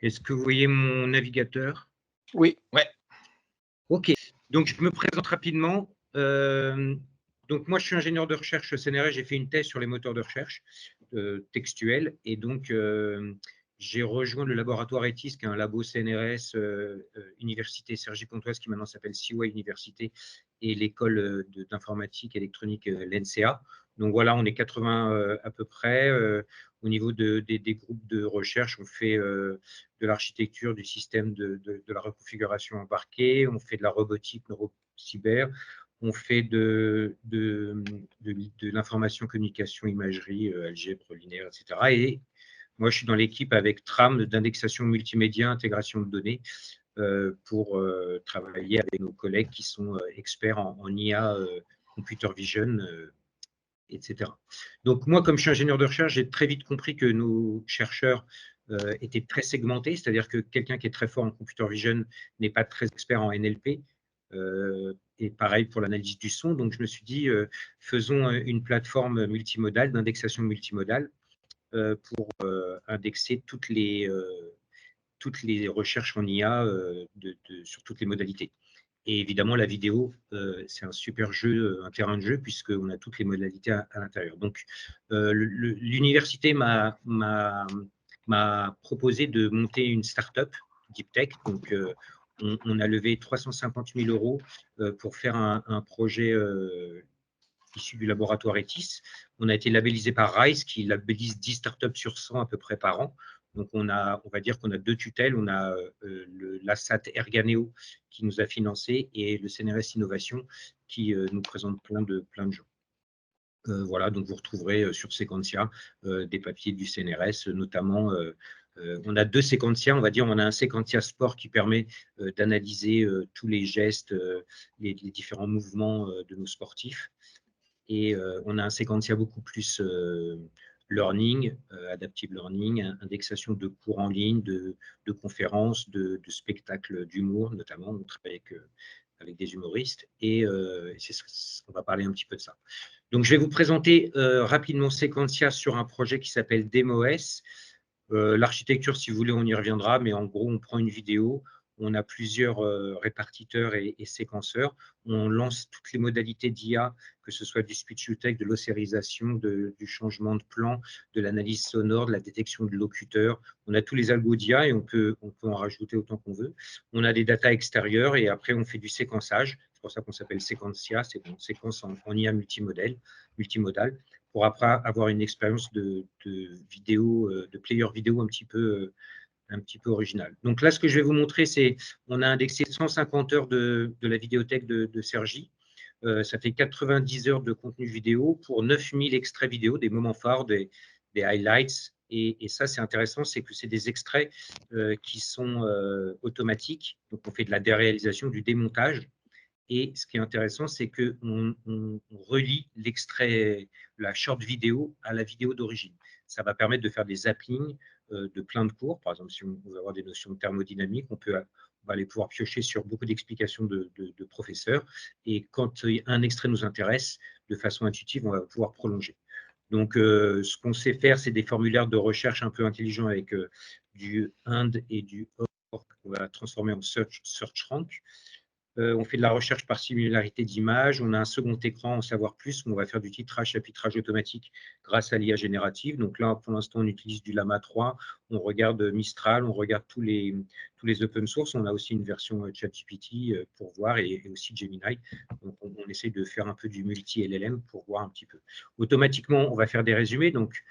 Est-ce que vous voyez mon navigateur? Oui. Ouais. OK. Donc, je me présente rapidement. Donc, moi, je suis ingénieur de recherche au CNRS. J'ai fait une thèse sur les moteurs de recherche textuels. Et donc, j'ai rejoint le laboratoire ETIS, qui est un labo CNRS, Université Cergy-Pontoise, qui maintenant s'appelle CY Université, et l'école d'informatique électronique, l'ENSEA. Donc voilà, on est 80 à peu près. Au niveau des groupes de recherche, on fait de l'architecture, du système de la reconfiguration embarquée, on fait de la robotique neurocyber, on fait de l'information, communication, imagerie, algèbre linéaire, etc. Et moi, je suis dans l'équipe avec TRAM d'indexation multimédia, intégration de données, pour travailler avec nos collègues qui sont experts en IA, computer vision, etc. Donc moi, comme je suis ingénieur de recherche, j'ai très vite compris que nos chercheurs étaient très segmentés, c'est-à-dire que quelqu'un qui est très fort en computer vision n'est pas très expert en NLP, et pareil pour l'analyse du son. Donc je me suis dit, faisons une plateforme multimodale, d'indexation multimodale, pour indexer toutes les recherches en IA sur toutes les modalités. Et évidemment, la vidéo, c'est un super jeu, un terrain de jeu, puisqu'on a toutes les modalités à l'intérieur. Donc, l'université m'a proposé de monter une start-up, Deep Tech. Donc, on a levé 350 000 € pour faire un projet issu du laboratoire ETIS. On a été labellisé par RISE, qui labellise 10 startups sur 100 à peu près par an. Donc, on va dire qu'on a deux tutelles. On a l'ASSAT Erganeo qui nous a financé et le CNRS Innovation qui nous présente plein de gens. Voilà, donc vous retrouverez sur Sequentia des papiers du CNRS, notamment. On a deux Sequentia, on va dire. On a un Sequentia Sport qui permet d'analyser tous les gestes, les différents mouvements de nos sportifs. Et on a un Sequentia beaucoup plus learning, adaptive learning, indexation de cours en ligne, de conférences, de spectacles d'humour, notamment. On travaille avec des humoristes, et on va parler un petit peu de ça. Donc, je vais vous présenter rapidement Sequentia sur un projet qui s'appelle DemoS. L'architecture, si vous voulez, on y reviendra, mais en gros, on prend une vidéo, on a plusieurs répartiteurs et séquenceurs, on lance toutes les modalités d'IA, que ce soit du speech to text, de l'ossérisation, du changement de plan, de l'analyse sonore, de la détection de locuteurs. On a tous les algos d'IA et on peut en rajouter autant qu'on veut. On a des datas extérieures et après, on fait du séquençage. C'est pour ça qu'on s'appelle Sequentia, c'est une séquence en IA multimodale, pour après avoir une expérience de vidéo, de player vidéo un petit peu original. Donc là, ce que je vais vous montrer, c'est on a indexé 150 heures de la vidéothèque de Cergy. Ça fait 90 heures de contenu vidéo pour 9000 extraits vidéo, des moments forts, des highlights. Et ça, c'est intéressant, c'est que c'est des extraits qui sont automatiques. Donc, on fait de la déréalisation, du démontage. Et ce qui est intéressant, c'est qu'on relie l'extrait, la short vidéo à la vidéo d'origine. Ça va permettre de faire des zappings de plein de cours. Par exemple, si on veut avoir des notions de thermodynamique, on va aller pouvoir piocher sur beaucoup d'explications de professeurs. Et quand un extrait nous intéresse, de façon intuitive, on va pouvoir prolonger. Donc, ce qu'on sait faire, c'est des formulaires de recherche un peu intelligents avec du IND et du OR qu'on va transformer en search rank. On fait de la recherche par similarité d'image. On a un second écran en savoir plus où on va faire du titrage, chapitrage automatique grâce à l'IA générative. Donc là, pour l'instant, on utilise du Llama 3. On regarde Mistral, on regarde tous les open source. On a aussi une version ChatGPT pour voir, et aussi Gemini. Donc, on essaie de faire un peu du multi-LLM pour voir un petit peu. Automatiquement, on va faire des résumés. Donc,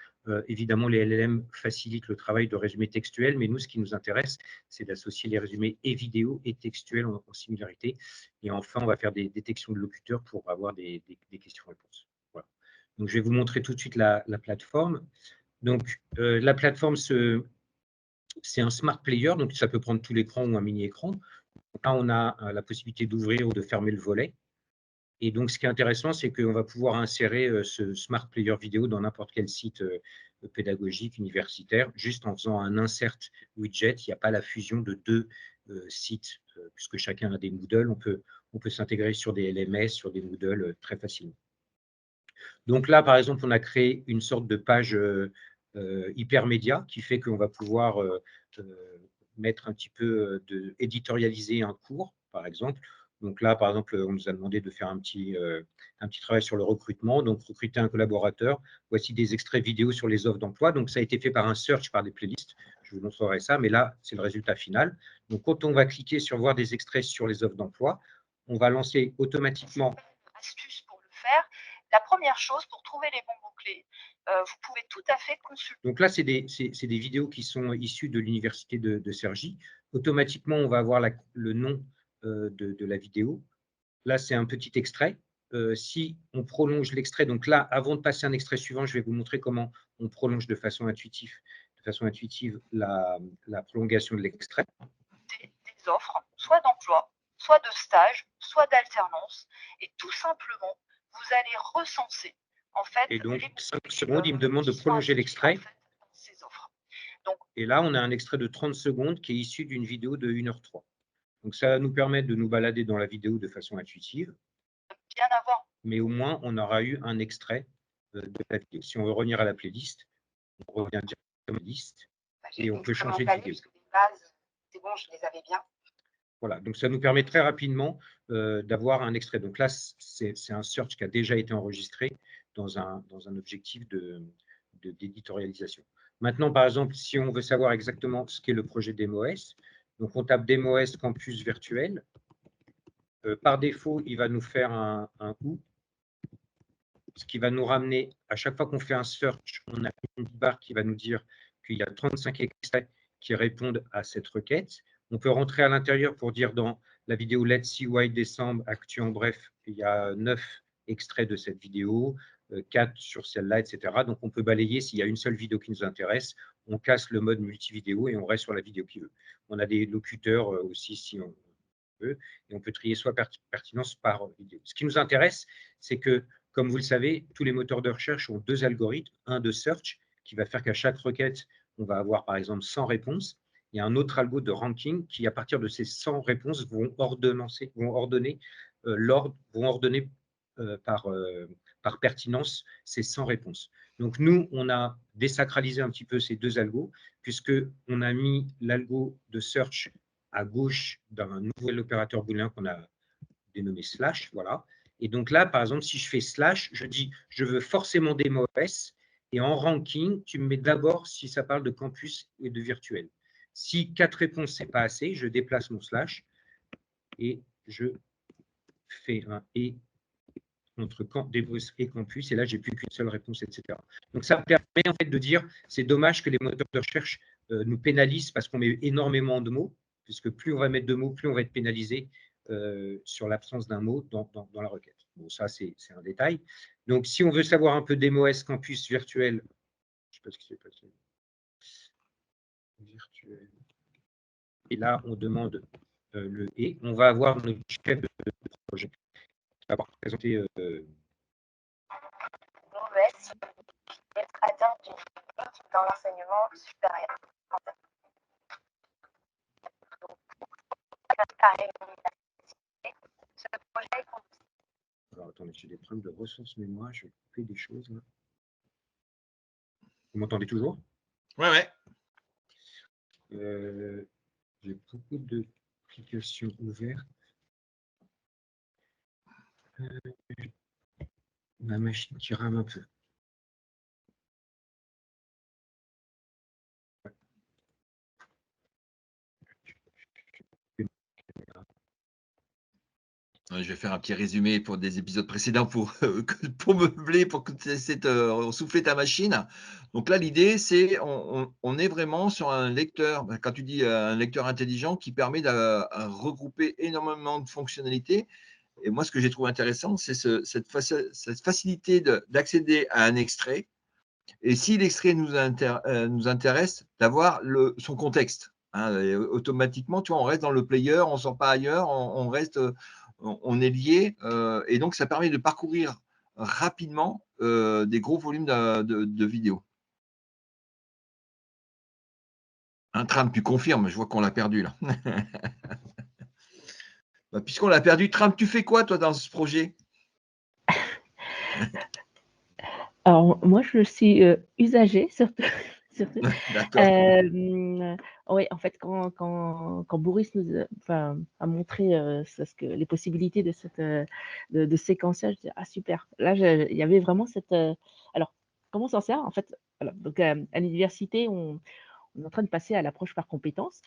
évidemment, les LLM facilitent le travail de résumé textuel, mais nous, ce qui nous intéresse, c'est d'associer les résumés et vidéo et textuels en similarité. Et enfin, on va faire des détections de locuteurs pour avoir des questions-réponses. Voilà. Donc, je vais vous montrer tout de suite la plateforme. Donc, la plateforme, c'est un smart player, donc ça peut prendre tout l'écran ou un mini-écran. Là, on a la possibilité d'ouvrir ou de fermer le volet. Et donc, ce qui est intéressant, c'est qu'on va pouvoir insérer ce smart player vidéo dans n'importe quel site pédagogique, universitaire, juste en faisant un insert widget. Il n'y a pas la fusion de deux sites, puisque chacun a des Moodle. On peut s'intégrer sur des LMS, sur des Moodle très facilement. Donc là, par exemple, on a créé une sorte de page hypermédia qui fait qu'on va pouvoir mettre un petit peu, éditorialiser un cours, par exemple. Donc là, par exemple, on nous a demandé de faire un petit travail sur le recrutement. Donc, recruter un collaborateur. Voici des extraits vidéo sur les offres d'emploi. Donc, ça a été fait par un search, par des playlists. Je vous montrerai ça, mais là, c'est le résultat final. Donc, quand on va cliquer sur voir des extraits sur les offres d'emploi, on va lancer automatiquement. Astuce pour le faire. La première chose, pour trouver les bons mots-clés, vous pouvez tout à fait consulter. Donc là, c'est des vidéos qui sont issues de l'université de Cergy. Automatiquement, on va avoir le nom de la vidéo. Là, c'est un petit extrait. Si on prolonge l'extrait, donc là, avant de passer à un extrait suivant, je vais vous montrer comment on prolonge de façon intuitive la prolongation de l'extrait. Des offres, soit d'emploi, soit de stage, soit d'alternance, et tout simplement, vous allez recenser en fait. Et donc, 5 secondes, il me demande de prolonger l'extrait. Et là, on a un extrait de 30 secondes qui est issu d'une vidéo de 1h03. Donc, ça va nous permettre de nous balader dans la vidéo de façon intuitive. Bien avoir. Mais au moins, on aura eu un extrait de la vidéo. Si on veut revenir à la playlist, on revient directement à la playlist et on peut changer de vidéo. Les bases, c'est bon, je les avais bien. Voilà, donc ça nous permet très rapidement d'avoir un extrait. Donc là, c'est un search qui a déjà été enregistré dans un objectif d'éditorialisation. Maintenant, par exemple, si on veut savoir exactement ce qu'est le projet DemoS, donc on tape DemoS Campus Virtuel. Par défaut, il va nous faire un où, ce qui va nous ramener, à chaque fois qu'on fait un search, on a une barre qui va nous dire qu'il y a 35 extraits qui répondent à cette requête. On peut rentrer à l'intérieur pour dire dans la vidéo Let's See Why Décembre, Actu en bref, il y a 9 extraits de cette vidéo, 4 sur celle-là, etc. Donc, on peut balayer s'il y a une seule vidéo qui nous intéresse, on casse le mode multividéo et on reste sur la vidéo qui veut. On a des locuteurs aussi si on veut, et on peut trier soit pertinence par vidéo. Ce qui nous intéresse, c'est que, comme vous le savez, tous les moteurs de recherche ont 2 algorithmes, un de search qui va faire qu'à chaque requête, on va avoir par exemple 100 réponses, et un autre algo de ranking qui, à partir de ces 100 réponses, vont ordonner par pertinence ces 100 réponses. Donc nous, on a désacralisé un petit peu ces 2 algos, puisqu'on a mis l'algo de search à gauche d'un nouvel opérateur booléen qu'on a dénommé slash, voilà. Et donc là, par exemple, si je fais slash, je dis je veux forcément des DemoS, et en ranking, tu me mets d'abord si ça parle de campus et de virtuel. Si 4 réponses, ce n'est pas assez, je déplace mon slash et je fais un et entre DemoS et campus, et là, j'ai plus qu'une seule réponse, etc. Donc, ça permet en fait de dire, c'est dommage que les moteurs de recherche nous pénalisent parce qu'on met énormément de mots, puisque plus on va mettre de mots, plus on va être pénalisé sur l'absence d'un mot dans la requête. Bon, ça, c'est un détail. Donc, si on veut savoir un peu DemoS campus virtuel, je ne sais pas ce qui s'est passé. Virtuel. Et là, on demande le « et ». On va avoir notre chef de projet qui va présenter être atteint d'une équipe dans l'enseignement supérieur. Ce projet. Alors, attendez, j'ai des problèmes de ressources mémoire, je vais couper des choses là. Vous m'entendez toujours? Ouais. J'ai beaucoup d'applications ouvertes. Ma machine qui rame un peu. Je vais faire un petit résumé pour des épisodes précédents pour meubler, pour que tu essaies de souffler ta machine. Donc là, l'idée, c'est on est vraiment sur un lecteur, quand tu dis un lecteur intelligent, qui permet de regrouper énormément de fonctionnalités. Et moi, ce que j'ai trouvé intéressant, c'est cette facilité d'accéder à un extrait. Et si l'extrait nous intéresse, d'avoir son contexte. Hein, automatiquement, tu vois, on reste dans le player, on ne sort pas ailleurs, on reste, on est lié. Et donc, ça permet de parcourir rapidement des gros volumes de vidéos. Un Tram, tu confirmes, je vois qu'on l'a perdu là. Bah, puisqu'on l'a perdu, Tram, tu fais quoi toi dans ce projet? Alors moi je suis usagée surtout. D'accord. Oui, en fait, quand Boris nous a montré les possibilités de, de séquençage, je dis, ah super. Là, il y avait vraiment cette… alors, comment on s'en sert? En fait, voilà, donc, à l'université, on est en train de passer à l'approche par compétences.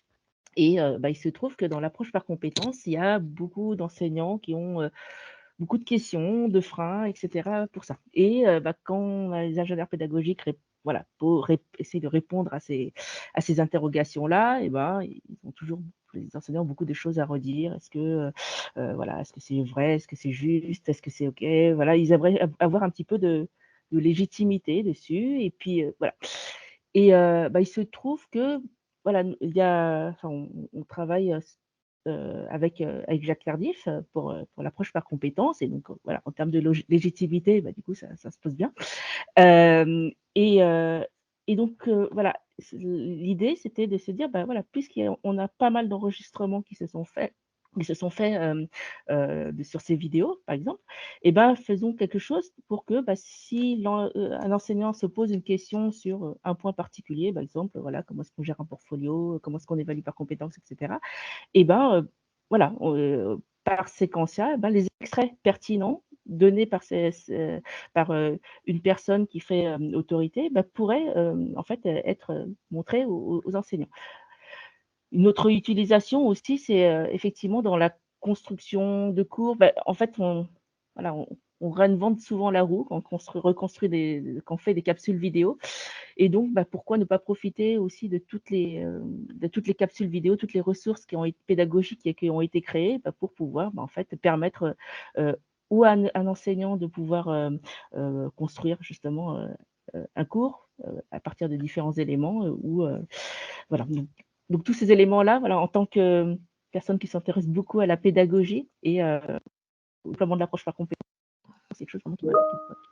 Et il se trouve que dans l'approche par compétences, il y a beaucoup d'enseignants qui ont beaucoup de questions, de freins, etc. pour ça. Et quand les ingénieurs pédagogiques voilà, pour essayer de répondre à ces interrogations-là, et ils ont toujours, les enseignants, beaucoup de choses à redire. Est-ce que voilà, est-ce que c'est vrai, est-ce que c'est juste, est-ce que c'est OK? Voilà, ils aimeraient avoir un petit peu de légitimité dessus. Et puis voilà. Et il se trouve que voilà, il y a, enfin, on travaille avec Jacques Tardif pour l'approche par compétences. Et donc, voilà, en termes de légitimité, du coup, ça se pose bien. Euh, et, euh, et donc, voilà, l'idée, c'était de se dire, voilà, puisqu'on a pas mal d'enregistrements qui se sont faits, sur ces vidéos, par exemple, et faisons quelque chose pour que si un enseignant se pose une question sur un point particulier, par exemple, voilà, comment est-ce qu'on gère un portfolio, comment est-ce qu'on évalue par compétences, etc. Et voilà, par séquentiel, les extraits pertinents donnés par, une personne qui fait autorité pourraient en fait être montrés aux enseignants. Une autre utilisation aussi, c'est effectivement dans la construction de cours. En fait, voilà, on réinvente souvent la roue quand on quand on fait des capsules vidéo. Et donc, pourquoi ne pas profiter aussi de toutes les capsules vidéo, toutes les ressources qui ont été pédagogiques et qui ont été créées pour pouvoir en fait permettre ou à un enseignant de pouvoir construire justement un cours à partir de différents éléments ou voilà. Donc tous ces éléments-là, voilà, en tant que personne qui s'intéresse beaucoup à la pédagogie et au déploiement de l'approche par compétence, c'est quelque chose vraiment qui m'a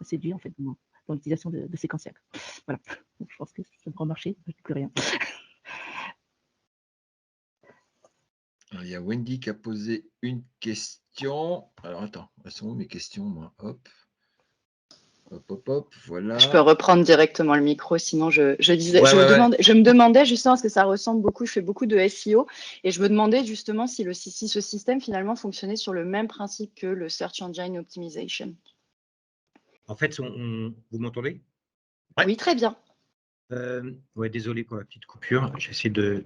séduit en fait dans l'utilisation de séquentiels. Voilà. Donc, je pense que c'est un grand marché, je ne dis plus rien. Alors, il y a Wendy qui a posé une question. Alors attends, elles sont où mes questions, moi? Hop. Hop, hop, hop, voilà. Je peux reprendre directement le micro, sinon je disais, Ouais, je me demandais justement, parce que ça ressemble beaucoup, je fais beaucoup de SEO, et je me demandais justement si ce système finalement fonctionnait sur le même principe que le Search Engine Optimization. En fait, vous m'entendez? Ouais. Oui, très bien. Ouais, désolé pour la petite coupure. J'essaie de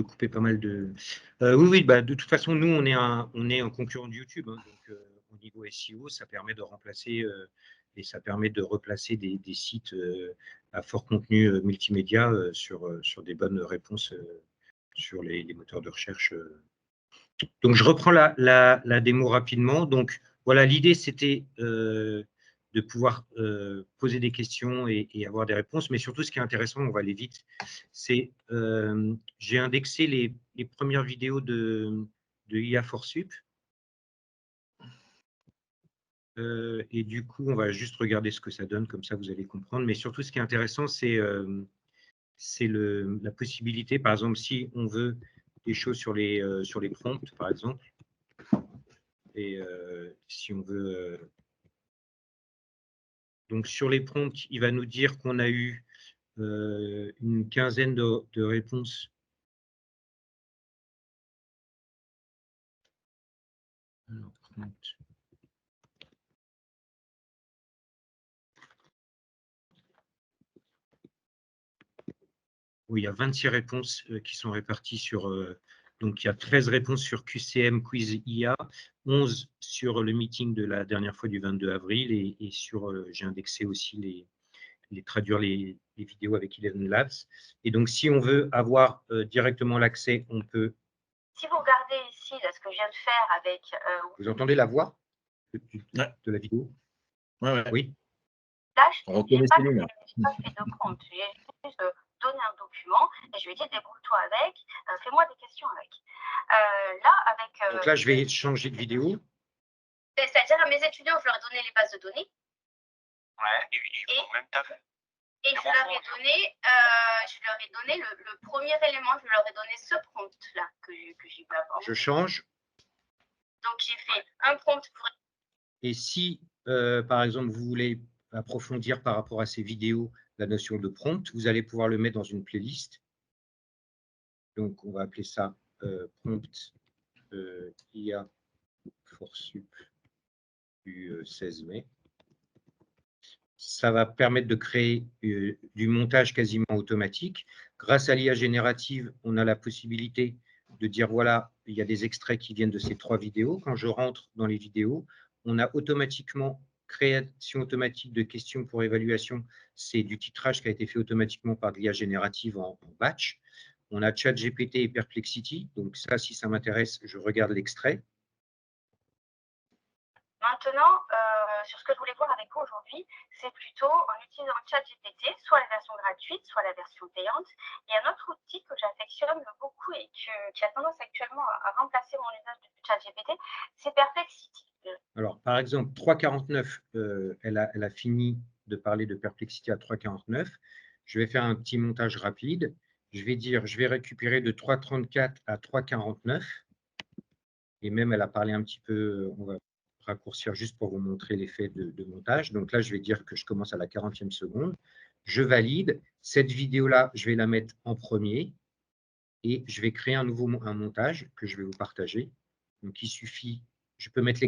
couper pas mal de… oui, de toute façon, nous, on est un concurrent de YouTube. Hein, donc, au niveau SEO, ça permet de remplacer et ça permet de replacer des sites à fort contenu multimédia sur des bonnes réponses sur les moteurs de recherche. Donc, je reprends la démo rapidement. Donc, voilà, l'idée, c'était de pouvoir poser des questions et avoir des réponses. Mais surtout, ce qui est intéressant, on va aller vite, c'est j'ai indexé les premières vidéos de IA for Sup. Et du coup, on va juste regarder ce que ça donne, comme ça, vous allez comprendre. Mais surtout, ce qui est intéressant, c'est la possibilité, par exemple, si on veut des choses sur les prompts, par exemple, et si on veut… donc, sur les prompts, il va nous dire qu'on a eu une quinzaine de réponses. Alors, prompt. Oui, il y a 26 réponses qui sont réparties sur… donc, il y a 13 réponses sur QCM Quiz IA, 11 sur le meeting de la dernière fois du 22 avril et sur… j'ai indexé aussi traduire les vidéos avec Eleven Labs. Et donc, si on veut avoir directement l'accès, on peut… Si vous regardez ici, là, ce que je viens de faire avec… Vous entendez la voix de la vidéo? Ouais. Oui. Là, je n'ai pas fait de compte. J'ai juste donné un document et je lui ai dit débrouille-toi avec, fais-moi des questions avec. Là, avec… donc là, je vais changer de vidéo. C'est-à-dire à mes étudiants, je leur ai donné les bases de données. Ouais, ils font même taf. Et je leur ai donné le premier élément, je leur ai donné ce prompt-là que j'ai vu avant. Je change. Donc, j'ai fait un prompt pour… Et si, par exemple, vous voulez approfondir par rapport à ces vidéos, la notion de prompt. Vous allez pouvoir le mettre dans une playlist. Donc, on va appeler ça prompt IA Forsup du 16 mai. Ça va permettre de créer du montage quasiment automatique. Grâce à l'IA générative, on a la possibilité de dire, voilà, il y a des extraits qui viennent de ces 3 vidéos. Quand je rentre dans les vidéos, on a automatiquement création automatique de questions pour évaluation. C'est du titrage qui a été fait automatiquement par l'IA générative en batch. On a ChatGPT et Perplexity. Donc ça, si ça m'intéresse, je regarde l'extrait. Maintenant, sur ce que je voulais voir avec vous aujourd'hui, c'est plutôt en utilisant ChatGPT, soit la version gratuite, soit la version payante. Et un autre outil que j'affectionne beaucoup et qui a tendance actuellement à remplacer mon usage de ChatGPT, c'est Perplexity. Alors, par exemple, 3.49, elle a fini de parler de Perplexity à 3.49. Je vais faire un petit montage rapide. Je vais dire, je vais récupérer de 3.34 à 3.49. Et même, elle a parlé un petit peu, on va raccourcir juste pour vous montrer l'effet de montage. Donc là, je vais dire que je commence à la 40e seconde. Je valide. Cette vidéo-là, je vais la mettre en premier et je vais créer un montage que je vais vous partager. Donc, il suffit, je peux mettre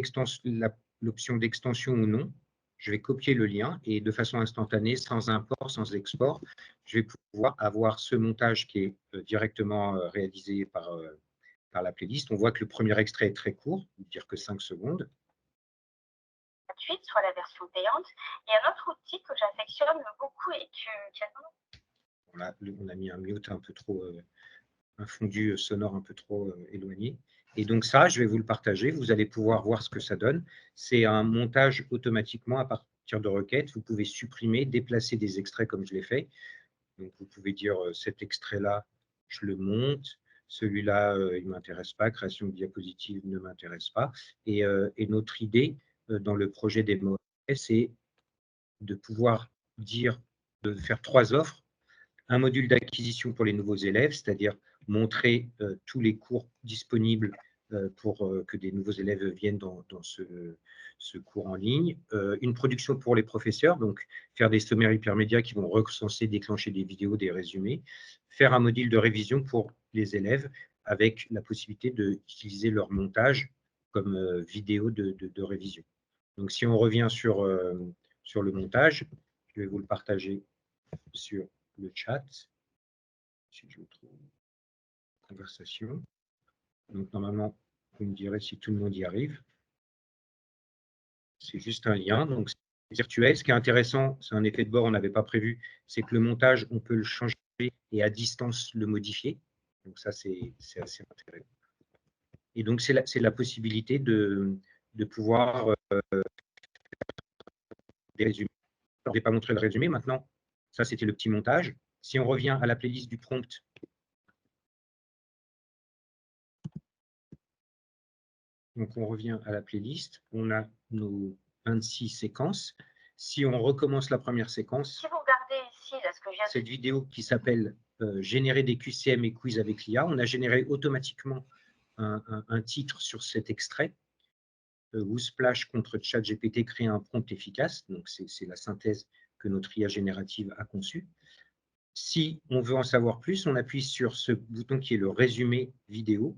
l'option d'extension ou non. Je vais copier le lien et de façon instantanée, sans import, sans export, je vais pouvoir avoir ce montage qui est directement réalisé par la playlist. On voit que le premier extrait est très court, dire que 5 secondes. Gratuite, soit la version payante. Et un autre outil que j'affectionne beaucoup et qui a tendance... On a mis un mute un peu trop, un fondu sonore un peu trop éloigné. Et donc ça, je vais vous le partager. Vous allez pouvoir voir ce que ça donne. C'est un montage automatiquement à partir de requêtes. Vous pouvez supprimer, déplacer des extraits comme je l'ai fait. Donc vous pouvez dire cet extrait-là, je le monte. Celui-là, il ne m'intéresse pas. Création de diapositive ne m'intéresse pas. Et notre idée dans le projet des mots, c'est de pouvoir dire, de faire 3 offres. Un module d'acquisition pour les nouveaux élèves, c'est-à-dire montrer tous les cours disponibles pour que des nouveaux élèves viennent dans ce cours en ligne. Une production pour les professeurs, donc faire des sommaires hypermédias qui vont recenser, déclencher des vidéos, des résumés. Faire un module de révision pour les élèves avec la possibilité d'utiliser leur montage comme vidéo de révision. Donc, si on revient sur le montage, je vais vous le partager sur le chat, si je trouve conversation. Donc, normalement, vous me direz si tout le monde y arrive. C'est juste un lien, donc c'est virtuel. Ce qui est intéressant, c'est un effet de bord, on n'avait pas prévu, c'est que le montage, on peut le changer et à distance le modifier. Donc ça, c'est assez intéressant. Et donc, c'est la possibilité de pouvoir des résumés. Alors, je ne vais pas montrer le résumé maintenant. Ça, c'était le petit montage. Si on revient à la playlist du prompt, donc on revient à la playlist, on a nos 26 séquences. Si on recommence la première séquence, Si vous regardez ici, là, ce que j'ai... cette vidéo qui s'appelle Générer des QCM et quiz avec l'IA, on a généré automatiquement un titre sur cet extrait. Woosplash contre ChatGPT crée un prompt efficace. Donc, c'est la synthèse que notre IA générative a conçue. Si on veut en savoir plus, on appuie sur ce bouton qui est le résumé vidéo.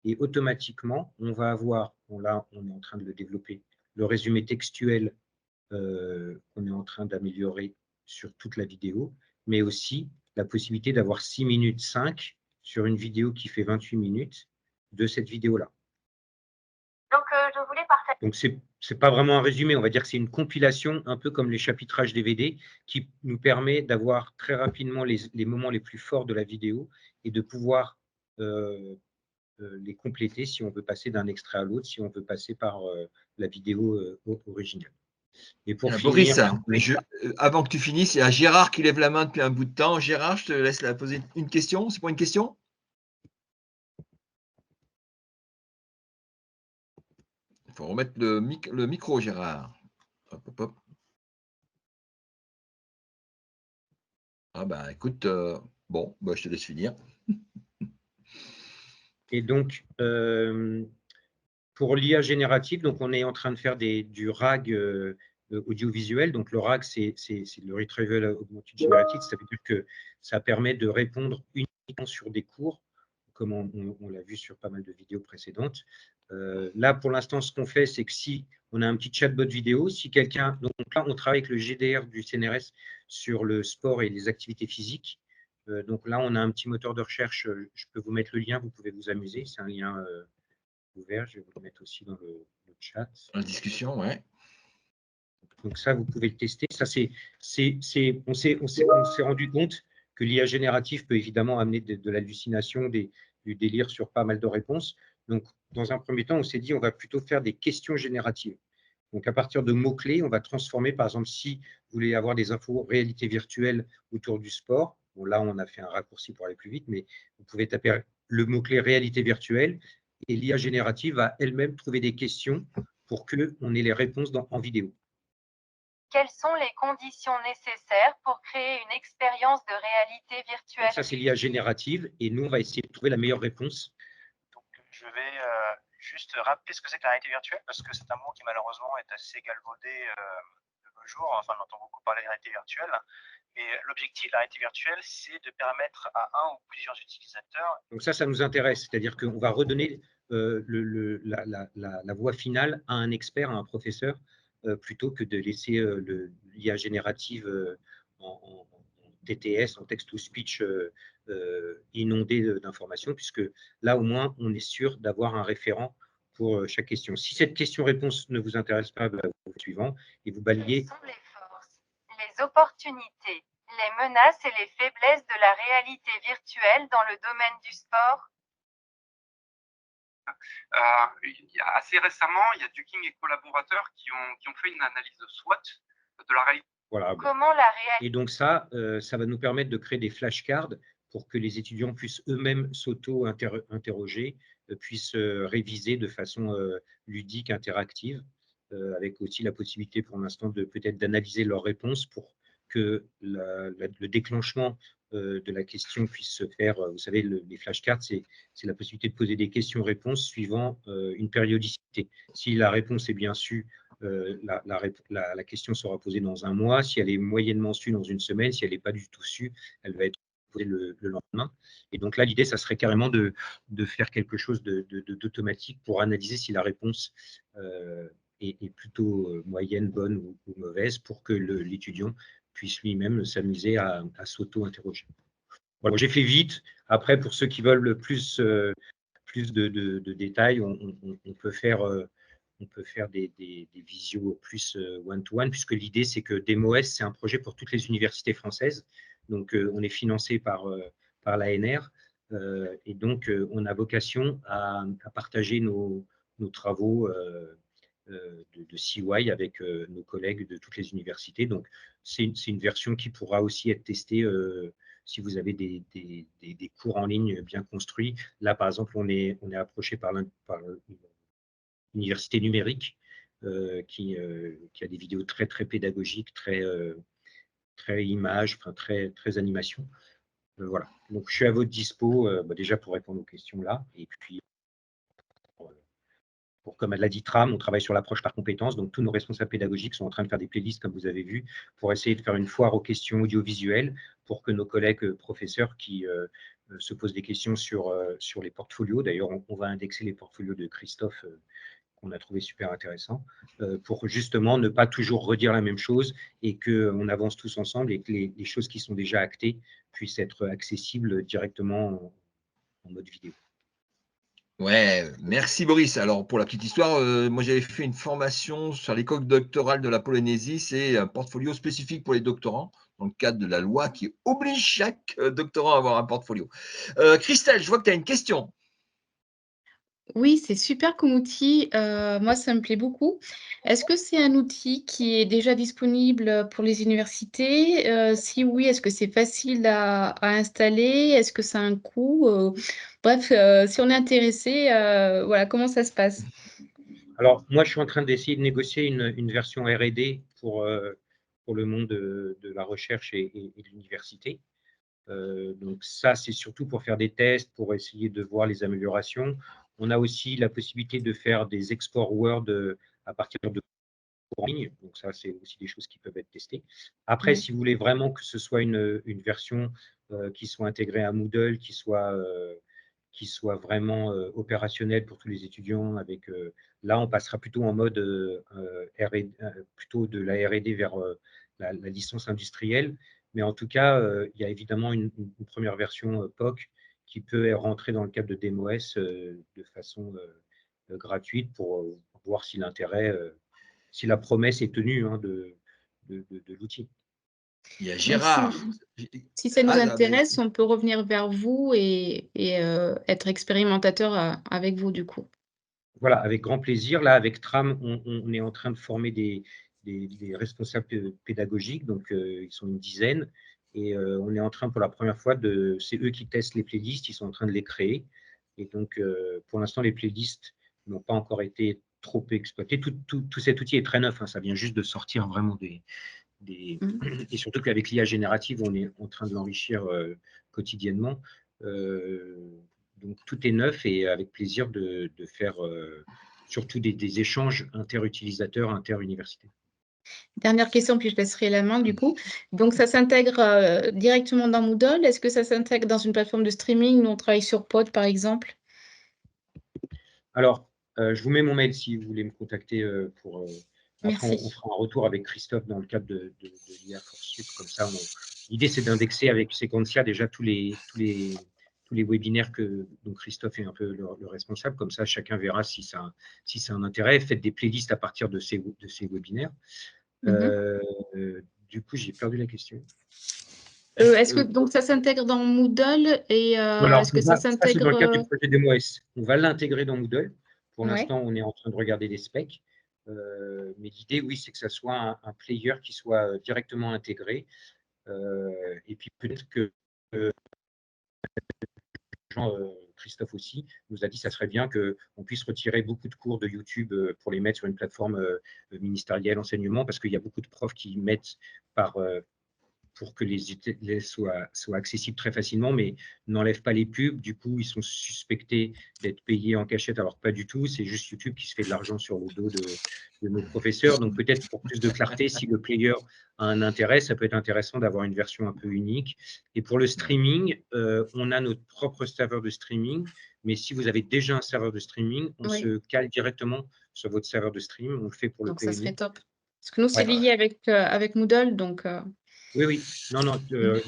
Et automatiquement, on va avoir, là, on est en train de le développer, le résumé textuel qu'on est en train d'améliorer sur toute la vidéo, mais aussi la possibilité d'avoir 6 minutes 5 sur une vidéo qui fait 28 minutes de cette vidéo-là. Donc, je voulais partager. Donc, ce n'est pas vraiment un résumé, on va dire que c'est une compilation, un peu comme les chapitrages DVD, qui nous permet d'avoir très rapidement les moments les plus forts de la vidéo et de pouvoir les compléter si on veut passer d'un extrait à l'autre, si on veut passer par la vidéo originale. Et pour Boris, finir, avant que tu finisses, il y a Gérard qui lève la main depuis un bout de temps. Gérard, je te laisse poser une question. C'est pas une question? Il faut remettre le micro, Gérard. Hop, hop, hop. Ah ben, écoute, bon, bah, je te laisse finir. Et donc, pour l'IA générative, donc on est en train de faire du RAG audiovisuel. Donc, le RAG, c'est le Retrieval Augmented Generative. Ça veut dire que ça permet de répondre uniquement sur des cours, comme on l'a vu sur pas mal de vidéos précédentes. Là, pour l'instant, ce qu'on fait, c'est que si on a un petit chatbot vidéo, si quelqu'un… Donc là, on travaille avec le GDR du CNRS sur le sport et les activités physiques. Donc là, on a un petit moteur de recherche. Je peux vous mettre le lien, vous pouvez vous amuser. C'est un lien ouvert. Je vais vous le mettre aussi dans le chat. La discussion, ouais. Donc ça, vous pouvez le tester. Ça, on s'est rendu compte que l'IA générative peut évidemment amener de l'hallucination, du délire sur pas mal de réponses. Donc, dans un premier temps, on s'est dit on va plutôt faire des questions génératives. Donc, à partir de mots-clés, on va transformer, par exemple, si vous voulez avoir des infos réalité virtuelle autour du sport, bon, là, on a fait un raccourci pour aller plus vite, mais vous pouvez taper le mot-clé réalité virtuelle et l'IA générative va elle-même trouver des questions pour qu'on ait les réponses en vidéo. Quelles sont les conditions nécessaires pour créer une expérience de réalité virtuelle? Donc ça, c'est l'IA générative et nous, on va essayer de trouver la meilleure réponse. Donc, je vais juste rappeler ce que c'est que la réalité virtuelle, parce que c'est un mot qui malheureusement est assez galvaudé de nos jours. Enfin, on entend beaucoup parler de réalité virtuelle. Mais l'objectif de la réalité virtuelle, c'est de permettre à un ou plusieurs utilisateurs… Donc ça nous intéresse, c'est-à-dire qu'on va redonner la voix finale à un expert, à un professeur, plutôt que de laisser l'IA générative en TTS, en text-to-speech inondé d'informations, puisque là, au moins, on est sûr d'avoir un référent pour chaque question. Si cette question-réponse ne vous intéresse pas, vous faites suivant et vous balayez. Quelles sont les forces, les opportunités, les menaces et les faiblesses de la réalité virtuelle dans le domaine du sport? Assez récemment, il y a Duking et collaborateurs qui ont fait une analyse de SWOT de la réalité. Voilà. Comment la réalité… Et donc ça va nous permettre de créer des flashcards pour que les étudiants puissent eux-mêmes s'auto-interroger, puissent réviser de façon ludique, interactive, avec aussi la possibilité pour l'instant de peut-être d'analyser leurs réponses pour que le déclenchement de la question puisse se faire. Vous savez, les flashcards, c'est la possibilité de poser des questions-réponses suivant une périodicité. Si la réponse est bien su, la question sera posée dans un mois. Si elle est moyennement sue, dans une semaine. Si elle n'est pas du tout sue, elle va être posée le lendemain. Et donc là, l'idée, ça serait carrément de faire quelque chose d'automatique pour analyser si la réponse est plutôt moyenne, bonne ou mauvaise, pour que l'étudiant puisse lui-même s'amuser à s'auto-interroger. Voilà, j'ai fait vite. Après, pour ceux qui veulent plus de détails, on peut faire des visios plus one-to-one, puisque l'idée, c'est que DemoS, c'est un projet pour toutes les universités françaises. Donc, on est financé par l'ANR. Et donc, on a vocation à partager nos travaux de CY avec nos collègues de toutes les universités. Donc, c'est une version qui pourra aussi être testée si vous avez des cours en ligne bien construits. Là, par exemple, on est approché par l'université numérique qui a des vidéos très, très pédagogiques, très images, enfin, très animation. Voilà. Donc, je suis à votre dispo déjà pour répondre aux questions là. Et puis, comme l'a dit Tram, on travaille sur l'approche par compétences. Donc, tous nos responsables pédagogiques sont en train de faire des playlists, comme vous avez vu, pour essayer de faire une foire aux questions audiovisuelles pour que nos collègues professeurs qui se posent des questions sur les portfolios, d'ailleurs, on va indexer les portfolios de Christophe, qu'on a trouvé super intéressant, pour justement ne pas toujours redire la même chose et qu'on avance tous ensemble et que les choses qui sont déjà actées puissent être accessibles directement en mode vidéo. Ouais, merci Boris. Alors, pour la petite histoire, moi j'avais fait une formation sur l'école doctorale de la Polynésie. C'est un portfolio spécifique pour les doctorants, dans le cadre de la loi qui oblige chaque doctorant à avoir un portfolio. Christelle, je vois que tu as une question. Oui, c'est super comme outil. Moi, ça me plaît beaucoup. Est-ce que c'est un outil qui est déjà disponible pour les universités? Si oui, est-ce que c'est facile à installer? Est-ce que ça a un coût? Bref, si on est intéressé, voilà, comment ça se passe? Alors, moi, je suis en train d'essayer de négocier une version R&D pour le monde de la recherche et de l'université. Donc ça, c'est surtout pour faire des tests, pour essayer de voir les améliorations. On a aussi la possibilité de faire des exports Word à partir de en ligne. Donc ça, c'est aussi des choses qui peuvent être testées. Après, si vous voulez vraiment que ce soit une version qui soit intégrée à Moodle, qui soit vraiment opérationnelle pour tous les étudiants, avec là, on passera plutôt en mode plutôt de la R&D vers la licence industrielle. Mais en tout cas, il y a évidemment une première version POC qui peut rentrer dans le cadre de DMOS de façon gratuite pour voir si l'intérêt, si la promesse est tenue de l'outil. Il y a Donc, Gérard. si ça nous Ah, intéresse, on peut revenir vers vous et être expérimentateur avec vous, du coup. Voilà, avec grand plaisir. Là, avec Tram, on est en train de former des responsables pédagogiques, donc ils sont une dizaine, et on est en train pour la première fois c'est eux qui testent les playlists, ils sont en train de les créer, et donc pour l'instant les playlists n'ont pas encore été trop exploitées. Tout cet outil est très neuf, hein, ça vient juste de sortir vraiment et surtout qu'avec l'IA générative, on est en train de l'enrichir quotidiennement. Donc tout est neuf et avec plaisir de faire surtout des échanges interutilisateurs, interuniversités. Dernière question, puis je laisserai la main du coup. Donc ça s'intègre directement dans Moodle. Est-ce que ça s'intègre dans une plateforme de streaming? Nous, on travaille sur Pod, par exemple. Alors, je vous mets mon mail si vous voulez me contacter pour… Après, Merci. on fera un retour avec Christophe dans le cadre de l'IA for Sup. Comme ça, l'idée, c'est d'indexer avec Sequentia déjà tous les webinaires dont Christophe est un peu le responsable. Comme ça, chacun verra si c'est un intérêt. Faites des playlists à partir de ces webinaires. Du coup, j'ai perdu la question. Est-ce que donc ça s'intègre dans Moodle et est-ce que ça c'est dans le cadre du s'intègre… projet DMOS. On va l'intégrer dans Moodle. Pour Ouais. l'instant, on est en train de regarder les specs. Mais l'idée, oui, c'est que ça soit un player qui soit directement intégré. Et puis peut-être que Christophe aussi nous a dit que ça serait bien qu'on puisse retirer beaucoup de cours de YouTube pour les mettre sur une plateforme ministérielle enseignement, parce qu'il y a beaucoup de profs qui mettent pour que les élèves soient accessibles très facilement, mais n'enlèvent pas les pubs. Du coup, ils sont suspectés d'être payés en cachette, alors pas du tout. C'est juste YouTube qui se fait de l'argent sur le dos de nos professeurs. Donc peut-être pour plus de clarté, si le player a un intérêt, ça peut être intéressant d'avoir une version un peu unique. Et pour le streaming, on a notre propre serveur de streaming, mais si vous avez déjà un serveur de streaming, on se cale directement sur votre serveur de stream. On le fait pour le Donc ça PMI. serait top. Parce que nous, c'est lié avec Moodle, donc… Oui. Non,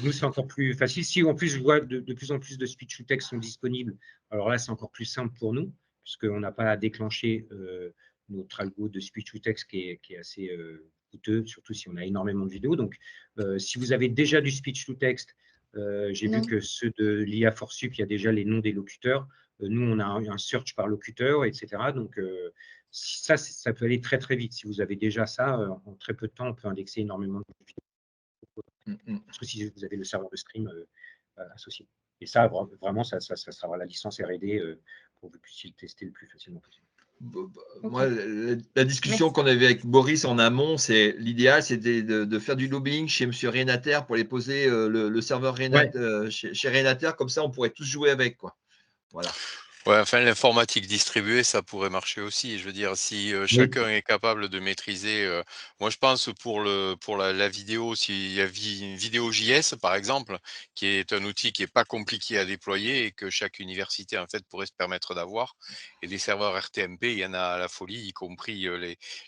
nous, c'est encore plus facile. Si en plus, je vois de plus en plus de speech to text sont disponibles, alors là, c'est encore plus simple pour nous, puisqu'on n'a pas à déclencher notre algo de speech to text qui est assez coûteux, surtout si on a énormément de vidéos. Donc, si vous avez déjà du speech to text, j'ai vu que ceux de l'IA for Sup, il y a déjà les noms des locuteurs. Nous, on a un search par locuteur, etc. Donc, ça peut aller très, très vite. Si vous avez déjà ça, en très peu de temps, on peut indexer énormément de vidéos. Parce que si vous avez le serveur de stream associé. Et ça, vraiment, ça sera la licence R&D pour que vous puissiez le tester le plus facilement possible. Moi, la discussion qu'on avait avec Boris en amont, c'est l'idéal, c'était de faire du lobbying chez M. Renater pour les poser le serveur chez Renater, comme ça on pourrait tous jouer avec, quoi. Voilà. Ouais, enfin, l'informatique distribuée, ça pourrait marcher aussi. Je veux dire, si chacun est capable de maîtriser, moi je pense pour la vidéo, s'il y a une vidéo JS par exemple, qui est un outil qui est pas compliqué à déployer et que chaque université en fait pourrait se permettre d'avoir. Et des serveurs RTMP, il y en a à la folie, y compris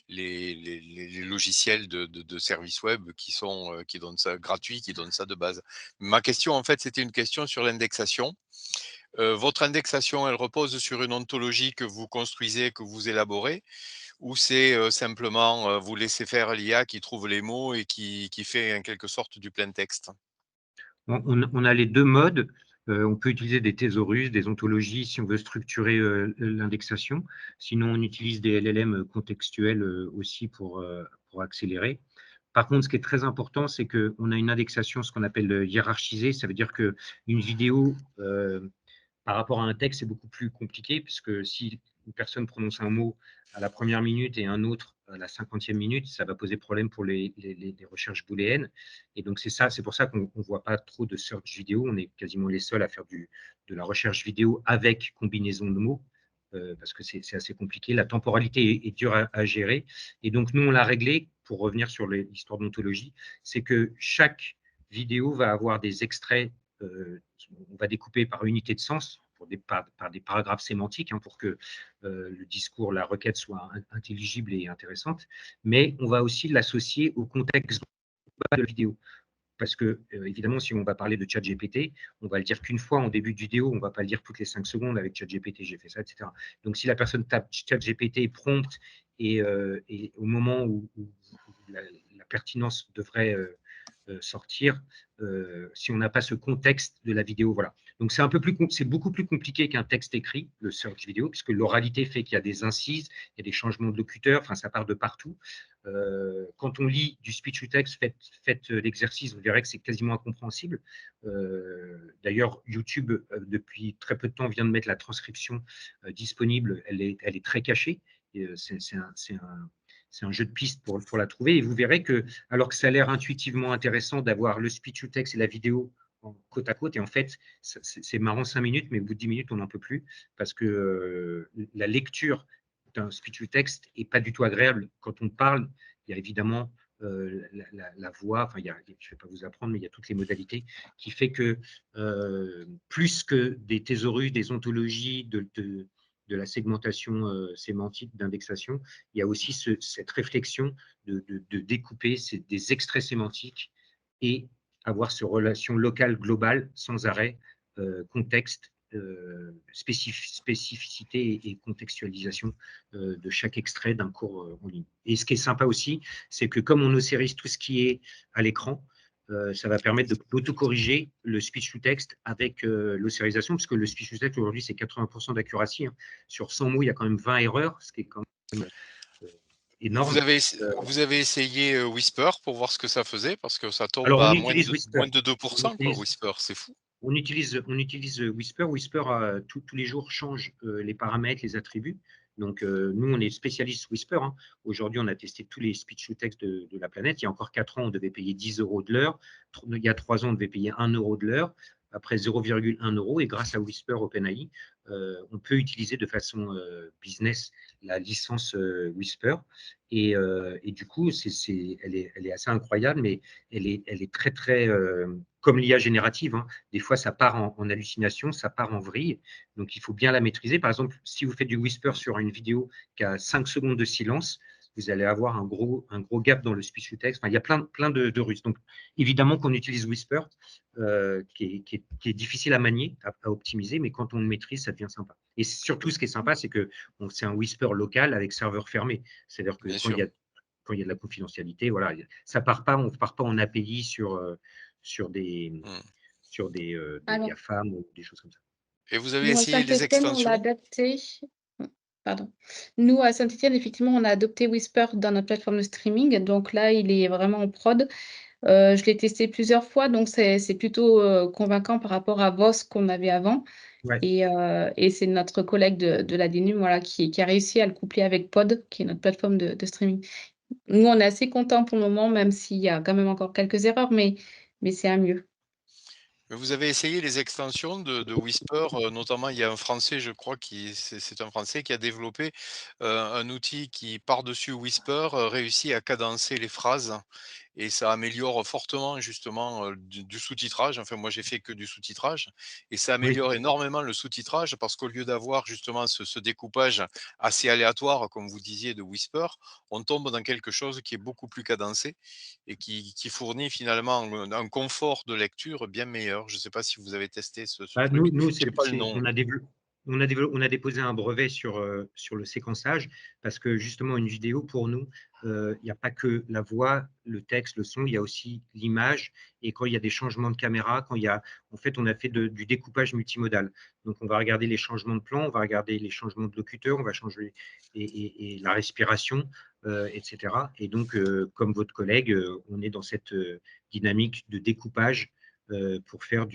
les logiciels de services web qui donnent ça gratuit, qui donnent ça de base. Ma question en fait, c'était une question sur l'indexation. Votre indexation, elle repose sur une ontologie que vous construisez, que vous élaborez, ou c'est simplement vous laissez faire l'IA qui trouve les mots et qui fait en quelque sorte du plein texte? On a les deux modes. On peut utiliser des thésaurus, des ontologies si on veut structurer l'indexation. Sinon, on utilise des LLM contextuels aussi pour accélérer. Par contre, ce qui est très important, c'est qu'on a une indexation, ce qu'on appelle hiérarchisée. Ça veut dire qu'une vidéo par rapport à un texte, c'est beaucoup plus compliqué, puisque si une personne prononce un mot à la première minute et un autre à la 50e minute, ça va poser problème pour les recherches booléennes. Et donc, c'est pour ça qu'on ne voit pas trop de search vidéo. On est quasiment les seuls à faire de la recherche vidéo avec combinaison de mots. parce que c'est assez compliqué. La temporalité est dure à gérer. Et donc, nous, on l'a réglé, pour revenir sur l'histoire d'ontologie, c'est que chaque vidéo va avoir des extraits, on va découper par unité de sens, par des paragraphes sémantiques, hein, pour que le discours, la requête soit intelligible et intéressante, mais on va aussi l'associer au contexte global de la vidéo. Parce que, évidemment, si on va parler de ChatGPT, on va le dire qu'une fois en début de vidéo, on ne va pas le dire toutes les 5 secondes avec ChatGPT, j'ai fait ça, etc. Donc, si la personne tape ChatGPT prompt et au moment où la pertinence devrait sortir, si on n'a pas ce contexte de la vidéo, voilà. Donc, c'est beaucoup plus compliqué qu'un texte écrit, le search vidéo, puisque l'oralité fait qu'il y a des incises, il y a des changements de locuteur, enfin, ça part de partout. Quand on lit du speech to text, faites l'exercice, vous verrez que c'est quasiment incompréhensible. D'ailleurs, YouTube, depuis très peu de temps, vient de mettre la transcription disponible. Elle est très cachée. C'est un jeu de piste pour la trouver. Et vous verrez que, alors que ça a l'air intuitivement intéressant d'avoir le speech to text et la vidéo côte à côte, et en fait, c'est marrant 5 minutes, mais au bout de 10 minutes, on n'en peut plus, parce que la lecture d'un speech to text n'est pas du tout agréable. Quand on parle, il y a évidemment la voix, enfin, je ne vais pas vous apprendre, mais il y a toutes les modalités qui fait que plus que des thésaurus, des ontologies, de la segmentation sémantique, d'indexation, il y a aussi cette réflexion de découper des extraits sémantiques et avoir ce relation locale globale sans arrêt, contexte, spécificité et contextualisation de chaque extrait d'un cours en ligne. Et ce qui est sympa aussi, c'est que comme on ossérise tout ce qui est à l'écran, ça va permettre d'auto-corriger le speech to text avec l'ossérisation, parce que le speech to text aujourd'hui, c'est 80% d'accuracy. Hein. Sur 100 mots, il y a quand même 20 erreurs, ce qui est quand même énorme. Vous avez essayé Whisper pour voir ce que ça faisait, parce que ça tombe Alors, à moins de 2%, quoi, Whisper, c'est fou. On utilise Whisper. Whisper, tous les jours, change les paramètres, les attributs. Donc, nous, on est spécialiste Whisper. Hein. Aujourd'hui, on a testé tous les speech to text de la planète. Il y a encore 4 ans, on devait payer 10 € de l'heure. Il y a 3 ans, on devait payer 1 € de l'heure. Après 0,1 €. Et grâce à Whisper OpenAI, on peut utiliser de façon business la licence Whisper. Et du coup, elle est assez incroyable, mais elle est très, très… comme l'IA générative, hein. Des fois, ça part en hallucination, ça part en vrille. Donc, il faut bien la maîtriser. Par exemple, si vous faites du Whisper sur une vidéo qui a 5 secondes de silence, vous allez avoir un gros gap dans le speech to text. Enfin, il y a plein de ruses. Donc, évidemment qu'on utilise Whisper, qui est difficile à manier, à optimiser, mais quand on le maîtrise, ça devient sympa. Et surtout, ce qui est sympa, c'est que c'est un Whisper local avec serveur fermé. C'est-à-dire que quand il y a de la confidentialité, voilà, on ne part pas en API sur des GAFAM ou des choses comme ça. Et vous avez Nous, à essayé les Saint-Étienne, on l'a extensions? adapté. Pardon. Nous, à Saint-Étienne, effectivement, on a adopté Whisper dans notre plateforme de streaming. Donc là, il est vraiment en prod. Je l'ai testé plusieurs fois, donc c'est plutôt convaincant par rapport à Voz qu'on avait avant. Ouais. Et c'est notre collègue de la DNU, voilà, qui a réussi à le coupler avec Pod, qui est notre plateforme de streaming. Nous, on est assez contents pour le moment, même s'il y a quand même encore quelques erreurs, mais c'est un mieux. Vous avez essayé les extensions de Whisper, notamment il y a un Français, je crois, c'est un Français qui a développé un outil qui, par-dessus Whisper, réussit à cadencer les phrases et ça améliore fortement justement du sous-titrage. Enfin, moi, j'ai fait que du sous-titrage et ça Oui. améliore énormément le sous-titrage parce qu'au lieu d'avoir justement ce découpage assez aléatoire, comme vous disiez, de Whisper, on tombe dans quelque chose qui est beaucoup plus cadencé et qui fournit finalement un confort de lecture bien meilleur. Je ne sais pas si vous avez testé ce Bah, truc. nous Je sais pas le nom. on a déposé un brevet sur le séquençage parce que justement, une vidéo, pour nous, il n'y a pas que la voix, le texte, le son, il y a aussi l'image. Et quand il y a des changements de caméra, en fait, on a fait du découpage multimodal. Donc, on va regarder les changements de plan, on va regarder les changements de locuteur, on va changer et la respiration, etc. Et donc, comme votre collègue, on est dans cette dynamique de découpage pour faire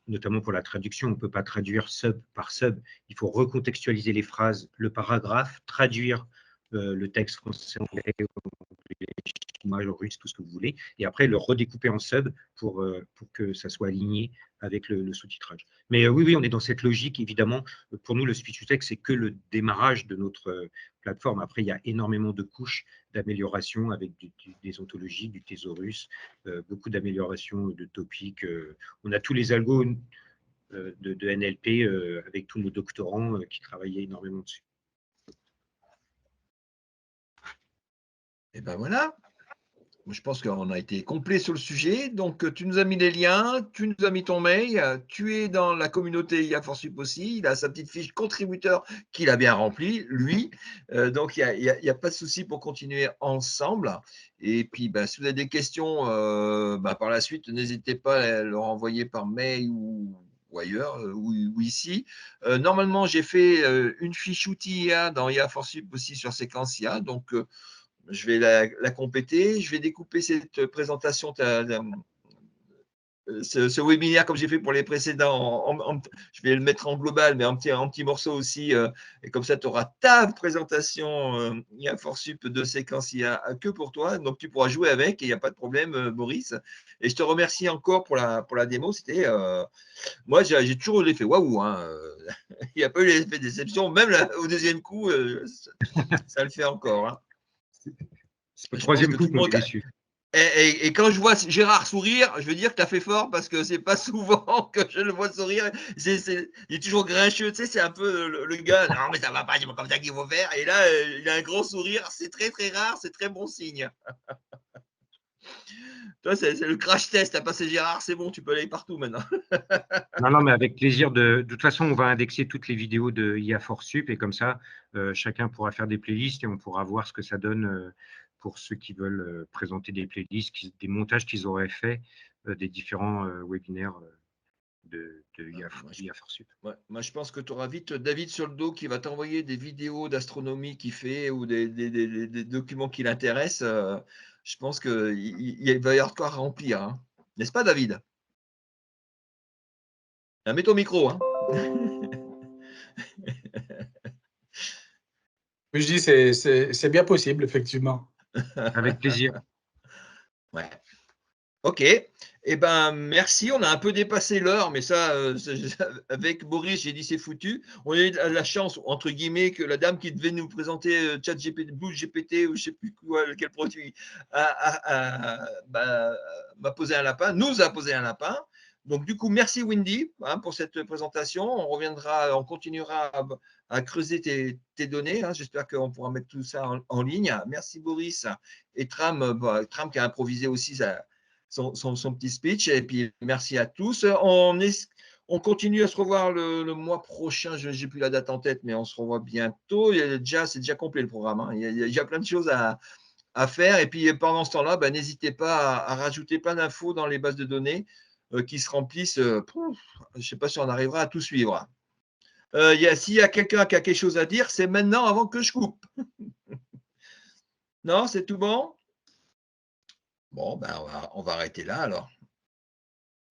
notamment pour la traduction, on ne peut pas traduire sub par sub, il faut recontextualiser les phrases, le paragraphe, traduire le texte français, anglais, chinois, russe, tout ce que vous voulez, et après le redécouper en sub pour que ça soit aligné avec le sous-titrage. Mais oui, on est dans cette logique, évidemment. Pour nous, le speech to text, c'est que le démarrage de notre plateforme. Après, il y a énormément de couches d'amélioration avec des ontologies, du thésaurus, beaucoup d'améliorations de topics. On a tous les algos de NLP avec tous nos doctorants qui travaillaient énormément dessus. Et ben voilà. Je pense qu'on a été complet sur le sujet. Donc, tu nous as mis les liens, tu nous as mis ton mail, tu es dans la communauté IA4Sup aussi. Il a sa petite fiche contributeur qu'il a bien remplie, lui. Donc, il n'y a pas de souci pour continuer ensemble. Et puis, si vous avez des questions par la suite, n'hésitez pas à leur envoyer par mail ou ailleurs, ou ici. Normalement, j'ai fait une fiche outil IA dans IA4Sup aussi sur Séquence IA. Donc, je vais la compléter. Je vais découper cette présentation, ce webinaire comme j'ai fait pour les précédents. Je vais le mettre en global, mais en petit morceau aussi. Et comme ça, tu auras ta présentation IA4Sup de Séquence IA que pour toi. Donc, tu pourras jouer avec et il n'y a pas de problème, Maurice. Et je te remercie encore pour la démo. C'était, moi, j'ai toujours eu l'effet waouh. Il n'y a pas eu l'effet déception. Même au deuxième coup, ça le fait encore. Hein. C'est le troisième coup qu'on est déçu. Et quand je vois Gérard sourire, je veux dire que tu as fait fort parce que c'est pas souvent que je le vois sourire. Il est toujours grincheux, tu sais, c'est un peu le gars. Non, mais ça va pas, c'est pas comme ça qu'il faut faire. Et là, il a un gros sourire, c'est très très rare, c'est très bon signe. Toi, c'est le crash test. Tu as passé Gérard, c'est bon, tu peux aller partout maintenant. Non, mais avec plaisir. De toute façon, on va indexer toutes les vidéos de IA4Sup et comme ça, chacun pourra faire des playlists et on pourra voir ce que ça donne pour ceux qui veulent présenter des playlists, des montages qu'ils auraient fait des différents webinaires de IA4Sup. Ouais, moi, je pense que tu auras vite David sur le dos qui va t'envoyer des vidéos d'astronomie qu'il fait ou des documents qui l'intéressent. Je pense qu'il va y avoir de quoi remplir. Hein. N'est-ce pas, David? Mets ton micro. Hein. Je dis, c'est bien possible, effectivement. Avec plaisir. Ouais. Ok. Eh ben, merci. On a un peu dépassé l'heure, mais ça, avec Boris, j'ai dit c'est foutu. On a eu la chance, entre guillemets, que la dame qui devait nous présenter ChatGPT, BlueGPT ou je ne sais plus quel produit, m'a posé un lapin, nous a posé un lapin. Donc, du coup, merci Wendy pour cette présentation. On continuera à creuser tes données. Hein. J'espère qu'on pourra mettre tout ça en ligne. Merci Boris et Tram qui a improvisé aussi son petit speech. Et puis, merci à tous. On continue à se revoir le mois prochain. Je n'ai plus la date en tête, mais on se revoit bientôt. C'est déjà complet le programme. Hein. Il y a déjà plein de choses à faire. Et puis, pendant ce temps-là, n'hésitez pas à rajouter plein d'infos dans les bases de données qui se remplissent. Je ne sais pas si on arrivera à tout suivre. S'il y a quelqu'un qui a quelque chose à dire, c'est maintenant avant que je coupe. Non, c'est tout bon? Bon, on va arrêter là alors.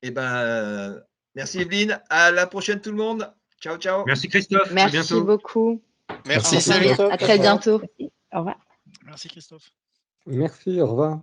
Eh ben, merci Evelyne. À la prochaine tout le monde. Ciao, ciao. Merci Christophe. Merci beaucoup. Merci. À très bientôt. Au revoir. Merci Christophe. Merci, au revoir.